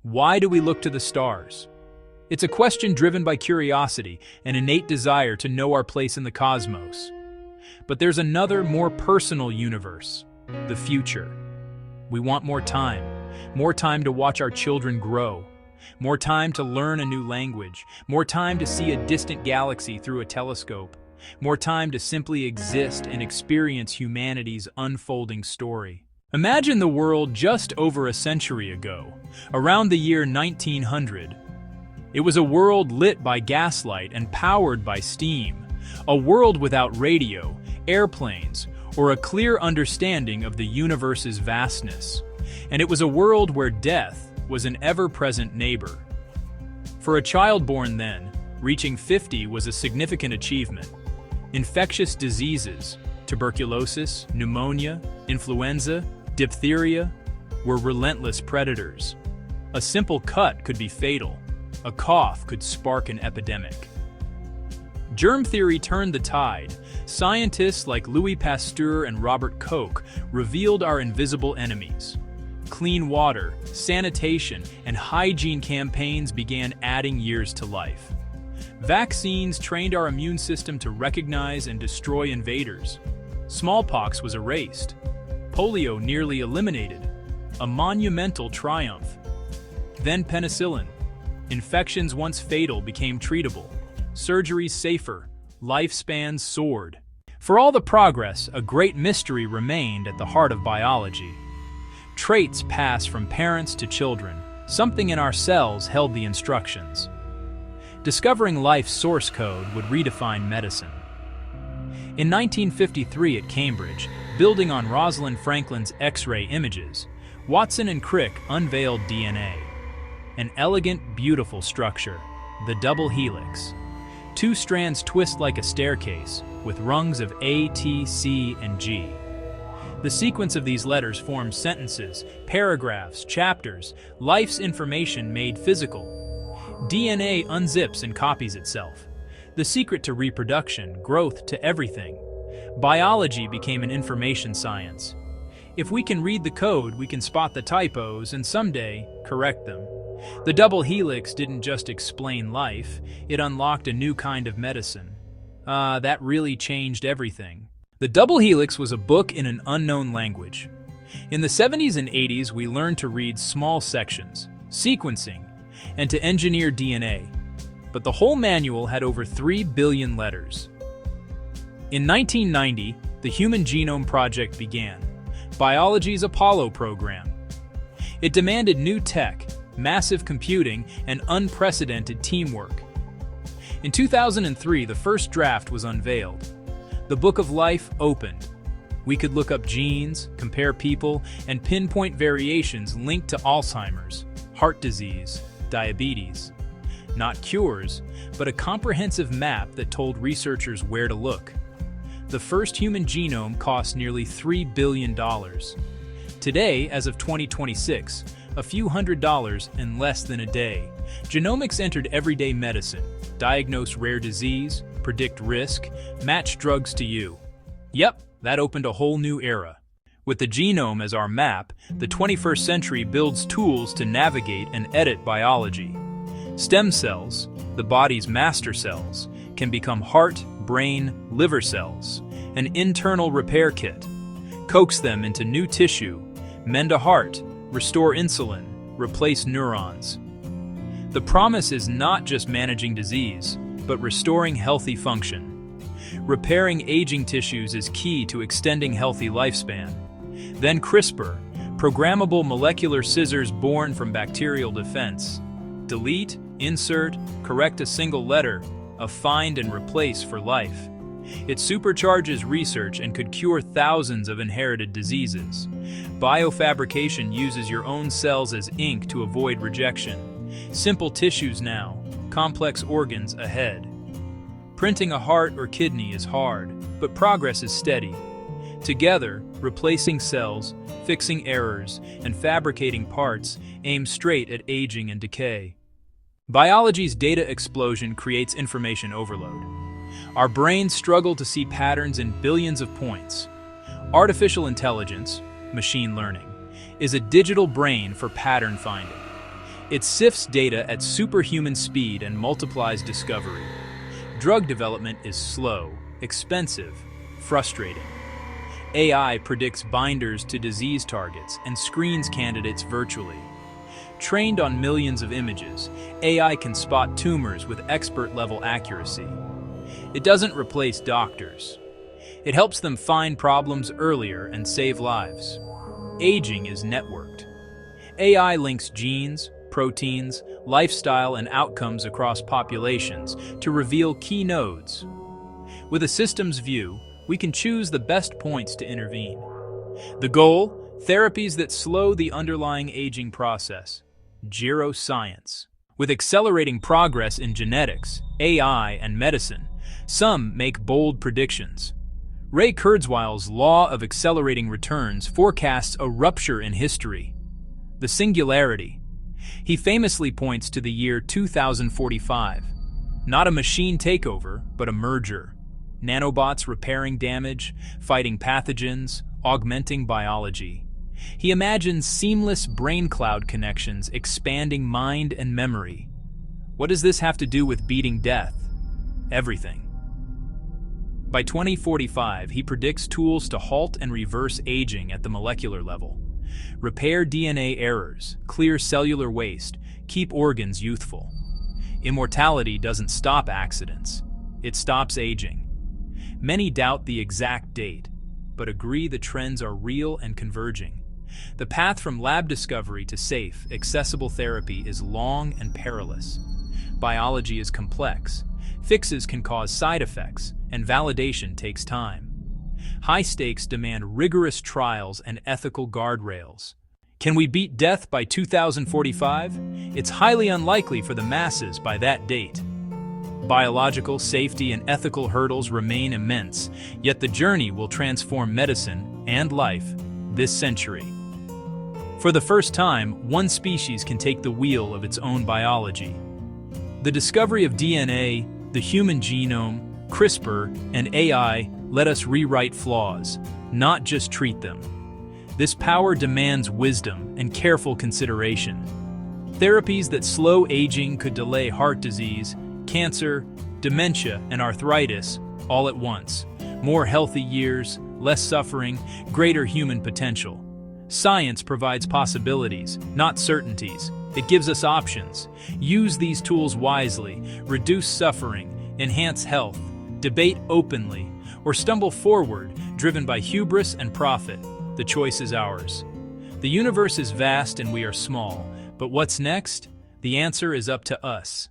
Why do we look to the stars? It's a question driven by curiosity, an innate desire to know our place in the cosmos. But there's another, more personal universe, the future. We want more time to watch our children grow, more time to learn a new language, more time to see a distant galaxy through a telescope, more time to simply exist and experience humanity's unfolding story. Imagine the world just over a century ago, around the year 1900. It was a world lit by gaslight and powered by steam, a world without radio, airplanes, or a clear understanding of the universe's vastness. And it was a world where death was an ever-present neighbor. For a child born then, reaching 50 was a significant achievement. Infectious diseases, tuberculosis, pneumonia, influenza, diphtheria, were relentless predators. A simple cut could be fatal. A cough could spark an epidemic. Germ theory turned the tide. Scientists like Louis Pasteur and Robert Koch revealed our invisible enemies. Clean water, sanitation, and hygiene campaigns began adding years to life. Vaccines trained our immune system to recognize and destroy invaders. Smallpox was erased. Polio nearly eliminated. A monumental triumph. Then penicillin. Infections once fatal became treatable. Surgeries safer. Lifespans soared. For all the progress, a great mystery remained at the heart of biology. Traits pass from parents to children. Something in our cells held the instructions. Discovering life's source code would redefine medicine. In 1953 at Cambridge, building on Rosalind Franklin's X-ray images, Watson and Crick unveiled DNA. An elegant, beautiful structure, the double helix. Two strands twist like a staircase, with rungs of A, T, C, and G. The sequence of these letters forms sentences, paragraphs, chapters, life's information made physical. DNA unzips and copies itself. The secret to reproduction, growth, to everything. Biology became an information science. If we can read the code, we can spot the typos and someday correct them. The double helix didn't just explain life, it unlocked a new kind of medicine. That really changed everything. The double helix was a book in an unknown language. In the 70s and 80s, we learned to read small sections, sequencing, and to engineer DNA. But the whole manual had over 3 billion letters. In 1990, the Human Genome Project began, biology's Apollo program. It demanded new tech, massive computing, and unprecedented teamwork. In 2003, the first draft was unveiled. The Book of Life opened. We could look up genes, compare people, and pinpoint variations linked to Alzheimer's, heart disease, diabetes. Not cures, but a comprehensive map that told researchers where to look. The first human genome cost nearly $3 billion. Today, as of 2026, a few $100s in less than a day. Genomics entered everyday medicine, diagnose rare disease, predict risk, match drugs to you. Yep, that opened a whole new era. With the genome as our map, the 21st century builds tools to navigate and edit biology. Stem cells, the body's master cells, can become heart, brain, liver cells, an internal repair kit. Coax them into new tissue, mend a heart, restore insulin, replace neurons. The promise is not just managing disease, but restoring healthy function. Repairing aging tissues is key to extending healthy lifespan. Then CRISPR, programmable molecular scissors born from bacterial defense. Delete, insert, correct a single letter, a find and replace for life. It supercharges research and could cure thousands of inherited diseases. Biofabrication uses your own cells as ink to avoid rejection. Simple tissues now, complex organs ahead. Printing a heart or kidney is hard, but progress is steady. Together, replacing cells, fixing errors, and fabricating parts aim straight at aging and decay. Biology's data explosion creates information overload. Our brains struggle to see patterns in billions of points. Artificial intelligence, machine learning, is a digital brain for pattern finding. It sifts data at superhuman speed and multiplies discovery. Drug development is slow, expensive, frustrating. AI predicts binders to disease targets and screens candidates virtually. Trained on millions of images, AI can spot tumors with expert-level accuracy. It doesn't replace doctors. It helps them find problems earlier and save lives. Aging is networked. AI links genes, proteins, lifestyle, and outcomes across populations to reveal key nodes. With a systems view, we can choose the best points to intervene. The goal? Therapies that slow the underlying aging process. Geroscience. With accelerating progress in genetics, AI, and medicine, some make bold predictions. Ray Kurzweil's law of accelerating returns forecasts a rupture in history. The singularity. He famously points to the year 2045. Not a machine takeover, but a merger. Nanobots repairing damage, fighting pathogens, augmenting biology. He imagines seamless brain cloud connections expanding mind and memory. What does this have to do with beating death? Everything. By 2045, he predicts tools to halt and reverse aging at the molecular level. Repair DNA errors, clear cellular waste, keep organs youthful. Immortality doesn't stop accidents. It stops aging. Many doubt the exact date, but agree the trends are real and converging. The path from lab discovery to safe, accessible therapy is long and perilous. Biology is complex. Fixes can cause side effects, and validation takes time. High stakes demand rigorous trials and ethical guardrails. Can we beat death by 2045? It's highly unlikely for the masses by that date. Biological, safety, and ethical hurdles remain immense, yet the journey will transform medicine and life this century. For the first time, one species can take the wheel of its own biology. The discovery of DNA, the human genome, CRISPR, and AI let us rewrite flaws, not just treat them. This power demands wisdom and careful consideration. Therapies that slow aging could delay heart disease, cancer, dementia, and arthritis all at once. More healthy years, less suffering, greater human potential. Science provides possibilities, not certainties. It gives us options. Use these tools wisely, reduce suffering, enhance health, debate openly, or stumble forward, driven by hubris and profit. The choice is ours. The universe is vast and we are small, but what's next? The answer is up to us.